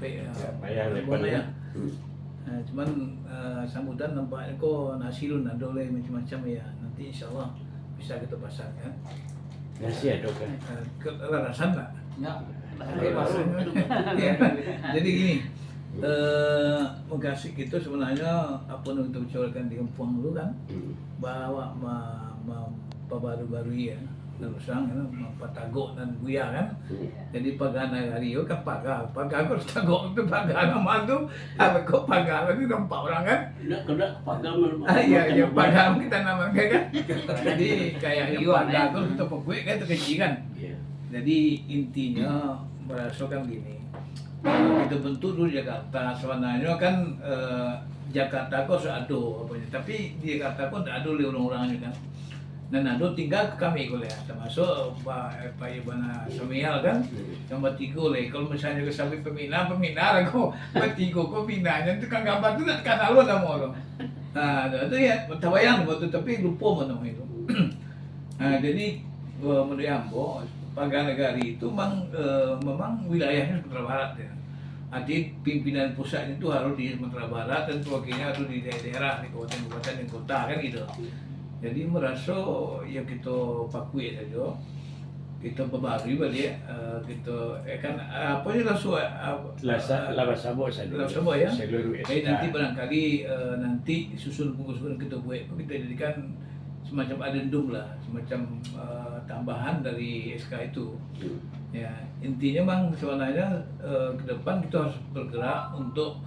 capek ya. Payah Lembon lepas ya. ya. Cuman sambutan nampaknya kok nasilun ada oleh macam-macam ya. Nanti insyaallah bisa kita pasarkan. Nasi ada kan? Kelarasan nggak? Enggak. Ya. Jadi gini, Bekasi itu sebenarnya apa yang kita bicarakan di kampung dulu kan, bahwa baru-baru ya, terus ya, patagok dan buya kan. Jadi pagana gario kan pagar harus tagok itu pagar nama tu, apa kok pagar itu nampak orang kan? Kena pagar Iya, pagar kita namakan kan. Jadi kayaknya pagar tu kita pokok kan itu kecil kan. Jadi intinya merasakan gini, kita bentuk dulu Jakarta, sebenarnya kan Jakarta kok seado apanya, tapi di Jakarta kok tidak ada oleh orang-orangnya kan. Dan ada tinggal ke kami kuliah, termasuk Pak Ibana Semial kan, yang bertiga oleh. Kalau misalnya ke sampai pembina aku bertiga kok pinanya itu kan gambar itu kan lu nama orang. Nah, itu ya terbayang waktu tapi lupa nama itu. Nah, jadi menurut Ambo Paganegari itu memang wilayahnya Sumatera Barat ya. Arti pimpinan pusatnya itu harus di Sumatera Barat dan wakilnya harus di daerah, di kabupaten-kabupaten dan kota kan gitu. Jadi merasa ya kita pakui saja, kita berbarui balik, kita kan apa je langsung Labas Sabok ya. Seluruh Jadi nanti barangkali nanti susun pengusulan kita buat kita jadikan semacam adendum lah, semacam tambahan dari SK itu. Ya intinya bang sebenarnya ke depan kita harus bergerak untuk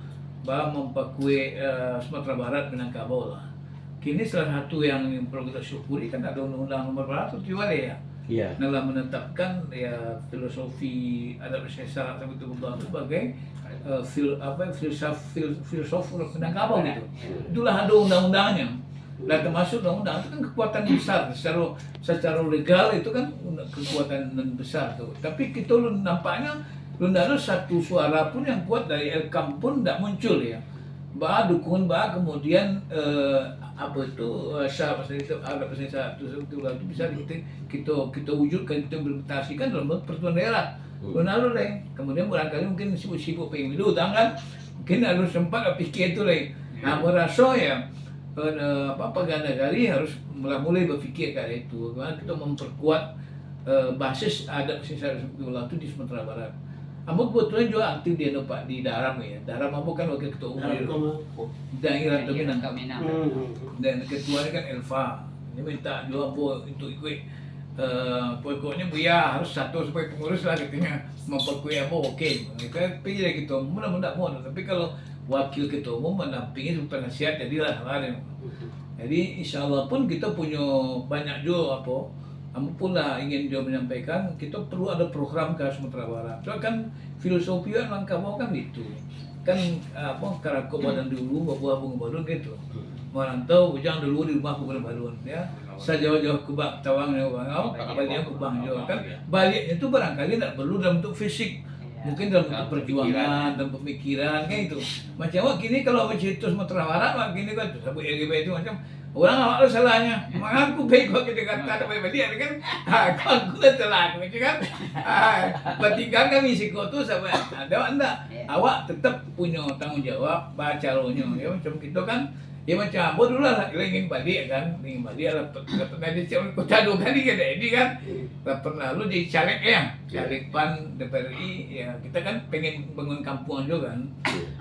mempakui Sumatera Barat Minangkabau lah. Kini salah satu yang perlu kita syukuri kan ada undang-undang nomor berapa tuh ya. Iya. Dalam menetapkan ya filosofi adat syarat sampai itu sebagai filsuf Minangkabau gitu. Itulah ada undang-undangnya. Dan termasuk undang-undang itu kan kekuatan besar secara legal itu kan kekuatan besar tuh. Tapi kita nampaknya belum ada satu suara pun yang kuat dari Elkam pun tidak muncul ya. Dukungan kemudian apa itu syarat itu ada syarat itu bisa kita wujudkan, kita implementasikan dalam pertemuan daerah. Lalu deh, kemudian barangkali mungkin sibuk pengen dulu tangan, mungkin harus sempat pikir itu deh. Nah merasa ya Paganegari harus mulai berpikir kayak itu, bagaimana kita memperkuat basis adat syarat itu di Sumatera Barat. Ambo kebetulan juga aktif di Daram ya. Daram Ambo kan wakil ketua umum daerah Minang. Dan ketuanya kan Elva. Ini minta juga Ambo untuk ikut. Pokoknya Buya harus satu supaya pengurus lah katanya memperkuat Ambo oke. Kita pilih ketua umum mudah-mudahan mau. Tapi kalau wakil ketua umum mendampingi supaya nasihat jadilah kemarin. Jadi insya Allah pun kita punya banyak juga Kamu pula ingin dia menyampaikan kita perlu ada program ke Sumatera Barat. So kan filosofi kan kamu kan itu kan karakter badan dulu bawa bunga balon gitu. Merantau jangan dulu di rumah bunga balon ya. Sejauh-jauh ke Tawangnya baliknya ke Bang juga kan. Baliknya itu barangkali tidak perlu dalam bentuk fisik. Mungkin dalam bentuk perjuangan dan pemikiran kan itu. Macam kini kalau bercerita Sumatera Barat kini kan sabuk LGBT itu macam orang awak tu salahnya. Mengaku baik kau kita kata ada baik dia kan. Aku dah salah macam kan. Bertingkah kami siko tu sampai ada anda. Awak tetap punya tanggung jawab baca rohnya. Ya macam kita kan. Ya macam apa dulu lah ingin balik kan. Ingin balik lah pernah di kota 2 kali kan ini kan. Pernah lalu jadi caleg ya. Caleg PAN DPRI ya kita kan pengen bangun kampung juga kan.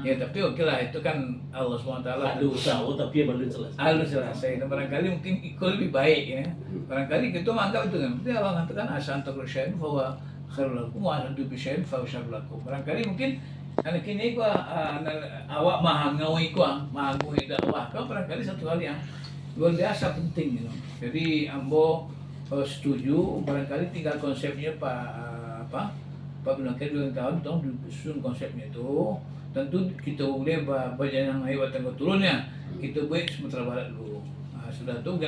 Ya tapi okeylah itu kan Allah SWT Ada usaha tapi belum selesai. Belum selesai. Dan barangkali mungkin ikut lebih baik ya. Barangkali kita menganggap itu kan. Tapi Allah mengatakan asan takrusyain bahwa khairul lakum wa asan tubisyain fa syarrul lakum. Barangkali mungkin karena kini awak mahangawi dakwah. Kau barangkali satu hal yang luar biasa penting gitu. Jadi Ambo setuju barangkali tinggal konsepnya Pak Binokir dengan kawan tolong disusun konsepnya itu. Tentu kita boleh bagian yang hebat yang turunnya kita buat Sumatera Barat dulu. Sudah tu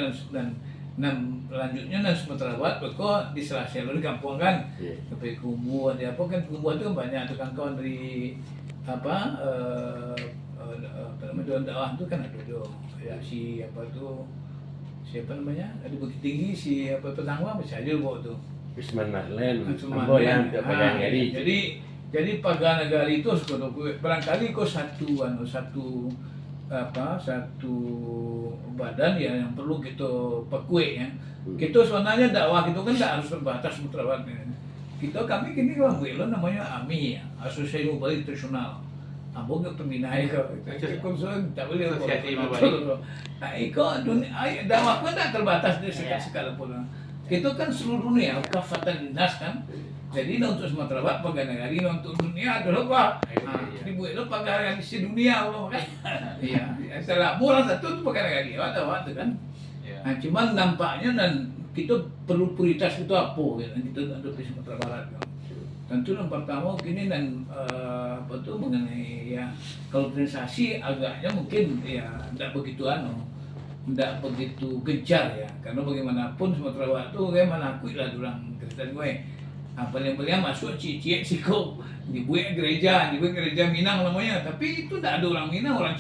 dan lanjutnya dan Sumatera Barat pokok di Selasih lalu di kampung kan. Sampai Kumbu ada apa kan Kumbu itu kan banyak tukang kawan dari namanya Dewan Dakwah itu kan ada juga ya si siapa namanya ada Bukit Tinggi petangwa bisa aja bawa tu. Usman Marlen, Ambo yang tidak Paganegari. Jadi Jadi Paganagari itu barangkali kok satu badan ya yang perlu kita pakui ya. Kita sebenarnya dakwah itu kan tidak harus terbatas Sumatera Barat. Kami kini orang belo namanya AMI ya, Asosiasi Mubalik Internasional. Abo ke pembinaan kau, konsul tak boleh. Nah, dakwah pun tidak terbatas di sekala pun. Itu kan seluruh dunia, kafatan dinas kan. Jadi untuk Sumatera Barat Paganagari untuk dunia adalah apa? Dibuat itu Paganagari sedunia kan. Iya, setelah murah satu itu Paganagari, waktu kan. Nah, cuman nampaknya dan kita perlu prioritas itu apa ya, kita untuk di Sumatera Barat kan. Tentu yang pertama kini dan mengenai ya kalau organisasi agaknya mungkin ya tidak begitu tidak begitu gencar ya, karena bagaimanapun Sumatera Barat itu kayak menakui lah orang Kristen gue. Paling-paling masuk Cicie Siko dibuat gereja Minang namanya, tapi itu tidak ada orang Minang, orang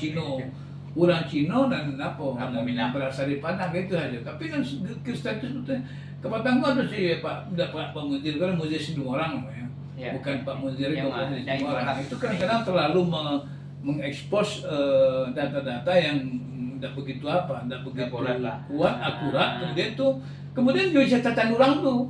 Cino dan Minang berasal dari Padang gitu aja. Tapi kan Kristen itu kepatang gua tuh si Pak Muzir kan Muzir semua orang namanya, bukan Pak Muzir semua orang. Itu kan kadang terlalu mengekspos data-data yang tidak begitu kuat, akurat. Kemudian juga catatan orang tuh.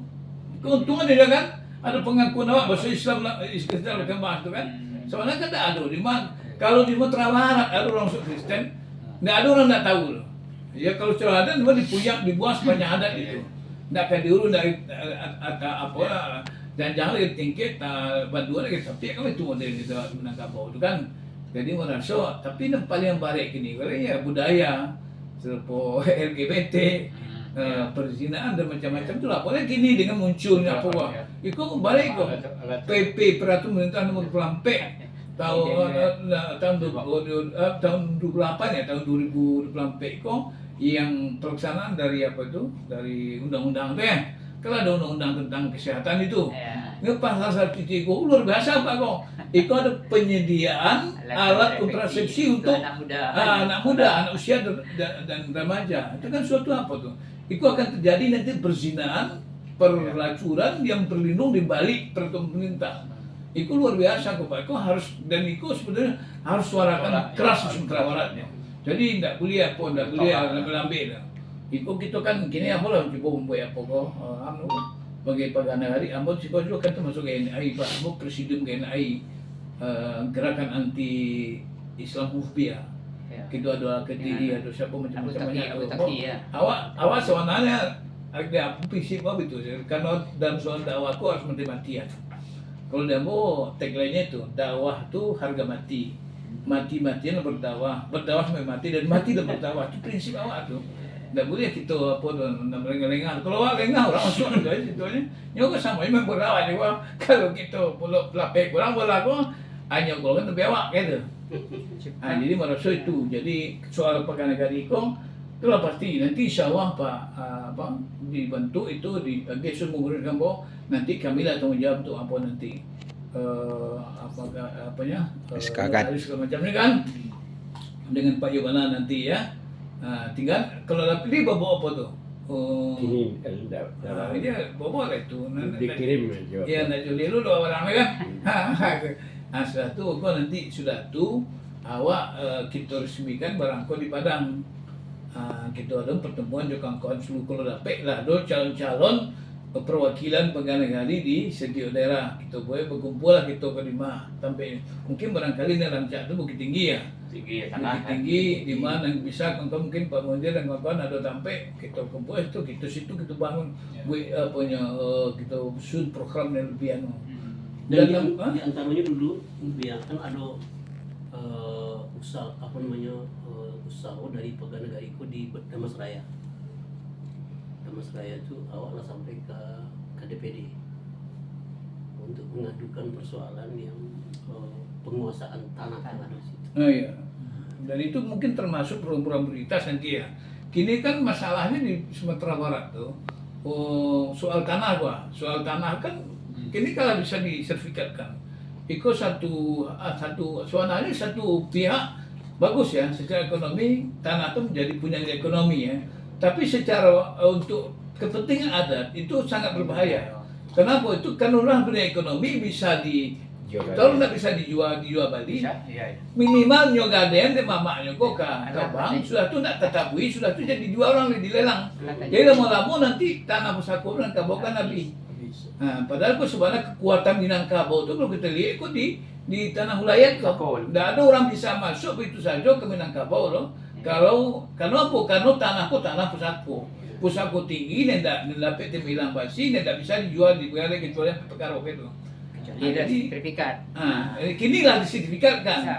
Keuntungan dia kan ada pengakuan bahasa Islam berkembang itu kan. Soalnya kan tidak ada di mana. Kalau di Sumatera Barat ada orang Kristen, tidak ada orang tidak tahu loh. Ya kalau cara adat memang dibuat sebanyak adat itu. Tidak akan diurus dari dan jangan lagi tingkit bantuan lagi tapi kan itu model itu menangkap bau itu kan. Jadi merasa tapi yang paling baik ini ya budaya, serpo LGBT. Perzinaan dan macam-macam itu lah. Boleh gini dengan munculnya apa? Itu balik kok. PP Peraturan Pemerintah Nomor 24 tahun 28 ya tahun 2024 kok yang pelaksanaan dari apa itu dari undang-undang itu ya. Kalau ada undang-undang tentang kesehatan itu, ini pasal 1 luar biasa Pak kok. Itu ada penyediaan alat kontrasepsi untuk anak muda, anak usia dan remaja. Itu kan suatu apa tuh? Itu akan terjadi nanti perzinahan, pelacuran yang terlindung di balik peraturan pemerintah. Itu luar biasa kok Pak. Itu harus dan itu sebenarnya harus suarakan keras di Sumatera Baratnya. Jadi tidak boleh lambe-lambe. Itu kita kan kini apa lah coba membuat apa kok bagi Paganagari ambon sih juga kan termasuk GNI Pak, Ambo presiden GNI gerakan anti Islamophobia. Kita ada Kediri, ada siapa macam-macam banyak. Awak sebenarnya ada prinsip apa itu? Karena dalam soal dakwah itu harus mati-matian. Kalau Ambo tagline-nya itu dakwah itu harga mati. Mati-matian berdakwah sampai mati dan mati dan berdakwah. Itu prinsip awak tuh. Tidak boleh kita lengah-lengah. Kalau awak lengah orang masuk aja situnya. Nyoba sama memang berdakwah juga. Kalau kita pulau pelapek kurang berlaku hanya golongan tapi awak gitu. Jadi merasa itu. Jadi soal Paganagari itu itulah pasti nanti insya Allah dibantu itu di gesur menguruskan bahwa nanti kami lah tanggung jawab untuk apa nanti segala macam ini kan dengan Pak Yobana nanti ya. Tinggal kalau pilih bawa apa tuh? Ini dia bawa itu. dikirim aja. Ya, nak jual dulu orang kan. Setelah itu kau nanti sudah tu awak kita resmikan barangko di Padang. Kita ada pertemuan juga kawan seluruh kalau dapat lah do calon-calon perwakilan Paganagari di setiap daerah. Kita boleh berkumpul lah kita ke lima sampai mungkin barangkali ini rancak itu Bukit Tinggi ya. Bukit Tinggi di mana bisa mungkin Pak Mundir dan kawan-kawan ada sampai kita kumpul itu kita situ kita bangun kita susun program yang lebih Dan di antaranya dulu ya kan ada usaha usaha dari Paganagari di Damasraya. Damasraya itu awalnya sampai ke DPD untuk mengadukan persoalan yang penguasaan tanah yang ada di situ. Oh iya. Dan itu mungkin termasuk program prioritas nanti ya. Kini kan masalahnya di Sumatera Barat tuh soal tanah soal tanah kan kini kalau bisa disertifikatkan. Itu satu soalnya satu pihak bagus ya secara ekonomi tanah itu menjadi punya ekonomi ya. Tapi secara untuk kepentingan adat itu sangat berbahaya. Kenapa? Itu kan orang punya ekonomi bisa Kalau nggak bisa dijual balik, Bisa? Iya, iya. minimal nyogaden de mamanya kok ke Alah, bank tadi. sudah tuh nak tetapui sudah tuh jadi dijual orang dilelang. Alah, tadi. Jadi lama-lama nanti tanah pusako dan kabau kan habis. Bisa. Nah, padahal kok sebenarnya kekuatan Minangkabau itu kalau kita lihat kok di tanah wilayah kok Betul. tidak ada orang bisa masuk begitu saja ke Minangkabau loh. Kalau karena apa? Karena tanahku tanah pusako. Pusako tinggi dan tidak dapat bilang basi dan tidak bisa dijual di wilayah kecuali perkara itu. Jadi ada Jadi- sertifikat. Kini lah disertifikat kan. Bisa.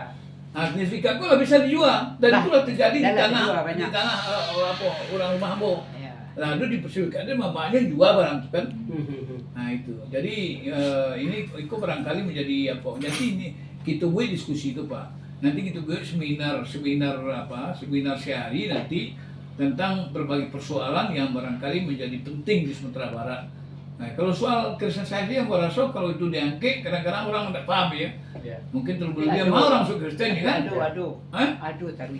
Sertifikat kok nggak bisa dijual dan Lah, itu lah terjadi di dah lah tanah dijual di banyak. tanah apa orang rumah Ambo. Iya. Lalu dipersilakan mamanya jual barang itu kan. Hmm. Nah itu. Jadi ini itu barangkali menjadi apa? Jadi ini kita buat diskusi itu Pak. Nanti kita buat seminar sehari nanti tentang berbagai persoalan yang barangkali menjadi penting di Sumatera Barat. Nah, kalau soal kristenisasi yang berasal kalau itu diangkat kadang-kadang orang tidak paham ya. Iya. Mungkin terlalu dia mau orang masuk Kristen ya kan? Aduh. Hah? Aduh, taruh.